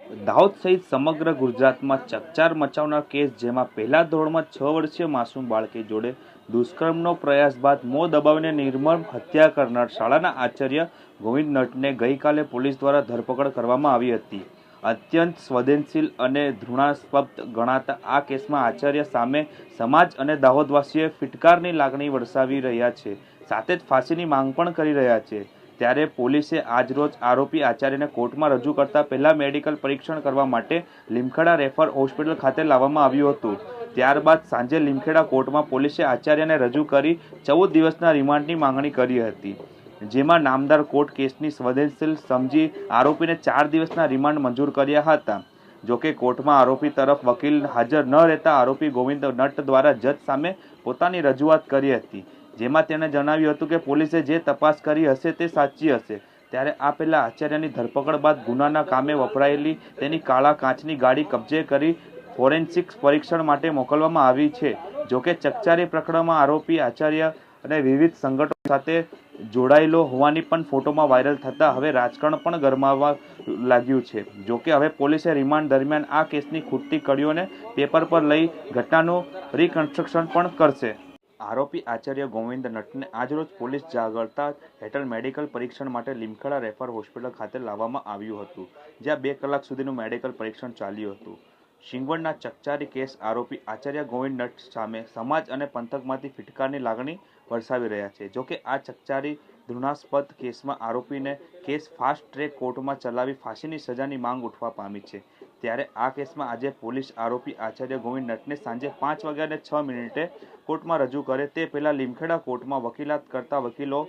દાહોદ સહિત સમગ્ર ગુજરાતમાં ચકચાર મચાવનાર કેસ, જેમાં પહેલા ધોરણમાં 6 વર્ષીય માસૂમ બાળકી જોડે દુષ્કર્મનો પ્રયાસ બાદ મોં દબાવીને નિર્મમ હત્યા કરનાર શાળાના આચાર્ય ગોવિંદ નટને ગઈકાલે પોલીસ દ્વારા ધરપકડ કરવામાં આવી હતી. અત્યંત સંવેદનશીલ અને ઘૃણાસ્પદ ગણાતા આ કેસમાં આચાર્ય સામે સમાજ અને દાહોદવાસીઓ ફિટકારની લાગણી વરસાવી રહ્યા છે, સાથે જ ફાંસીની માંગ પણ કરી રહ્યા છે. ત્યારે પોલીસે આજરોજ આરોપી આચાર્યને કોર્ટમાં રજૂ કરતા પહેલા મેડિકલ પરીક્ષણ કરવા માટે લીમખેડા રેફર હોસ્પિટલ ખાતે લાવવામાં આવ્યું હતું. ત્યારબાદ સાંજે લીમખેડા કોર્ટમાં પોલીસે આચાર્યને રજૂ કરી 14 દિવસના રિમાન્ડની માંગણી કરી હતી, જેમાં નામદાર કોર્ટ કેસની સંવેદનશીલ સમજી આરોપીને 4 દિવસના રિમાન્ડ મંજૂર કર્યા હતા. જોકે કોર્ટમાં આરોપી તરફ વકીલ હાજર ન રહેતા આરોપી ગોવિંદ નટ દ્વારા જજ સામે પોતાની રજૂઆત કરી હતી, જેમાં તેણે જણાવ્યું હતું કે પોલીસે જે તપાસ કરી હશે તે સાચી હશે. ત્યારે આ પહેલા આચાર્યની ધરપકડ બાદ ગુનાના કામે વપરાયેલી તેની કાળા કાચની ગાડી કબજે કરી ફોરેન્સિક પરીક્ષણ માટે મોકલવામાં આવી છે. જોકે ચકચારી પ્રકરણમાં આરોપી આચાર્ય અને વિવિધ સંગઠનો સાથે જોડાયેલો હોવાની પણ ફોટોમાં વાયરલ થતા હવે રાજકારણ પણ ગરમાવા લાગ્યું છે. જોકે હવે પોલીસે રિમાન્ડ દરમિયાન આ કેસની ખૂટતી કડીઓને પેપર પર લઈ ઘટનાનું રિકન્સ્ટ્રક્શન પણ કરશે. આરોપી આચાર્ય ગોવિંદ નટને આજરોજ પોલીસ જાગૃતતા હેઠળ મેડિકલ પરીક્ષણ માટે લીમખેડા રેફર હોસ્પિટલ ખાતે લાવવામાં આવ્યું હતું, જ્યાં 2 કલાક સુધીનું મેડિકલ પરીક્ષણ ચાલ્યું હતું. સિંગવડના ચકચારી કેસ આરોપી આચાર્ય ગોવિંદ નટ સામે સમાજ અને પંથકમાંથી ફિટકારની લાગણી વરસાવી રહ્યા છે. જોકે આ ચકચારી ઘૃણાસ્પદ કેસમાં આરોપીને કેસ ફાસ્ટ ટ્રેક કોર્ટમાં ચલાવી ફાંસીની સજાની માંગ ઉઠવા પામી છે. ત્યારે આ કેસમાં આજે પોલીસ આરોપી આચાર્ય ગોવિંદ નટને સાંજે 5:06 કોર્ટમાં રજૂ કરે તે પહેલા લીમખેડા કોર્ટમાં વકીલાત કરતા વકીલો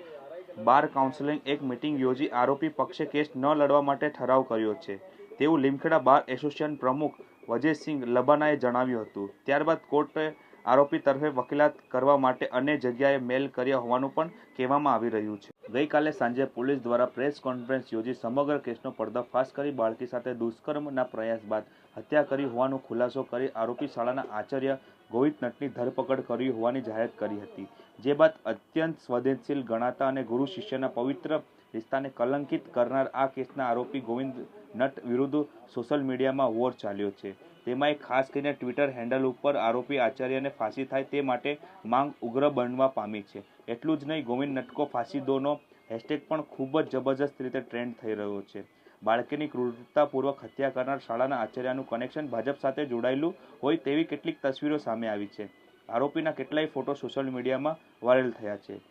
બાર કાઉન્સિલે એક મીટિંગ યોજી આરોપી પક્ષે કેસ ન લડવા માટે ઠરાવ કર્યો છે, તેવું લીમખેડા બાર એસોસિએશન પ્રમુખ વજયસિંહ લબાનાએ જણાવ્યું હતું. ત્યારબાદ કોર્ટે આરોપી તરફે વકીલાત કરવા માટે અન્ય જગ્યાએ મેલ કર્યા હોવાનું પણ કહેવામાં આવી રહ્યું છે. ગઈકાલે સાંજે પોલીસ દ્વારા પ્રેસ કોન્ફરન્સ યોજી સમગ્ર કેસનો પર્દાફાશ કરી બાળકી સાથે દુષ્કર્મના પ્રયાસ બાદ હત્યા કરી હોવાનો ખુલાસો કરી આરોપી શાળાના આચાર્ય ગોવિંદ નટની ધરપકડ કરી હોવાની જાહેરાત કરી હતી. જે બાદ અત્યંત સંવેદનશીલ ગણાતા અને ગુરુ શિષ્યના પવિત્ર રિશ્તાને કલંકિત કરનાર આ કેસના આરોપી ગોવિંદ નટ વિરુદ્ધ સોશિયલ મીડિયામાં વોર ચાલ્યો છે. તેમાં ખાસ કરીને ટ્વિટર હેન્ડલ ઉપર આરોપી આચાર્યને ફાંસી થાય તે માટે માંગ ઉગ્ર બનવા પામી છે. એટલું જ નહીં, ગોવિંદ નટકો ફાંસી દોનો હેશટેગ પણ ખૂબ જ જબરજસ્ત રીતે ટ્રેન્ડ થઈ રહ્યો છે. બાળકીની ક્રૂરતાપૂર્વક હત્યા કરનાર શાળાના આચાર્યનું કનેક્શન ભાજપ સાથે જોડાયેલું હોય તેવી કેટલીક તસવીરો સામે આવી છે. આરોપીના કેટલાય ફોટો સોશિયલ મીડિયામાં વાયરલ થયા છે.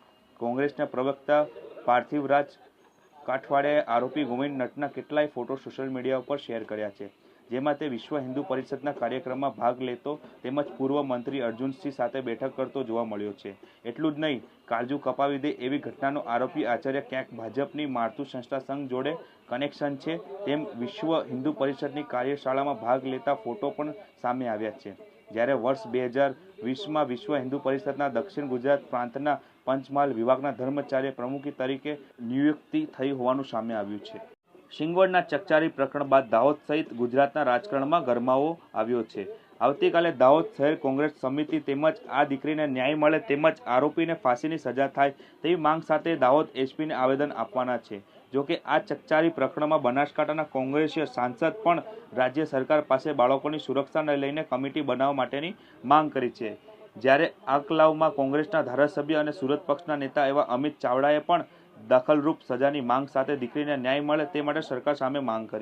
કોંગ્રેસના પ્રવક્તા પાર્થિવરાજ કાઠવાડિયાએ આરોપી ગોવિંદ નટના કેટલાય ફોટો સોશિયલ મીડિયા ઉપર શેર કર્યા છે, જેમાં તે વિશ્વ હિન્દુ પરિષદના કાર્યક્રમમાં ભાગ લેતો તેમજ પૂર્વ મંત્રી અર્જુનસિંહ સાથે બેઠક કરતો જોવા મળ્યો છે. એટલું જ નહીં, કાળજુ કપાવી દે એવી ઘટનાનો આરોપી આચાર્ય ક્યાંક ભાજપની માતૃ સંસ્થા સંઘ જોડે કનેક્શન છે તેમ વિશ્વ હિન્દુ પરિષદની કાર્યશાળામાં ભાગ લેતા ફોટો પણ સામે આવ્યા છે. જ્યારે વર્ષ 2020માં વિશ્વ હિન્દુ પરિષદના દક્ષિણ ગુજરાત પ્રાંતના પંચમહાલ વિભાગના ધર્માચાર્ય પ્રમુખ તરીકે નિયુક્તિ થઈ હોવાનું સામે આવ્યું છે. સિંગવડના ચકચારી પ્રકરણ બાદ દાહોદ સહિત ગુજરાતના રાજકારણમાં ગરમાવો આવ્યો છે. આવતીકાલે દાહોદ શહેર કોંગ્રેસ સમિતિ તેમજ આ દીકરીને ન્યાય મળે તેમજ આરોપીને ફાંસીની સજા થાય તેવી માંગ સાથે દાહોદ એસપીને આવેદન આપવાના છે. જોકે આ ચકચારી પ્રકરણમાં બનાસકાંઠાના કોંગ્રેસીય સાંસદ પણ રાજ્ય સરકાર પાસે બાળકોની સુરક્ષાને લઈને કમિટી બનાવવા માટેની માંગ કરી છે. જ્યારે આકલાવમાં કોંગ્રેસના ધારાસભ્ય અને સુરત પક્ષના નેતા એવા અમિત ચાવડાએ પણ દખલરૂપ સજાની માંગ સાથે દીકરીને ન્યાય મળે તે માટે સરકાર સામે માંગ કરી.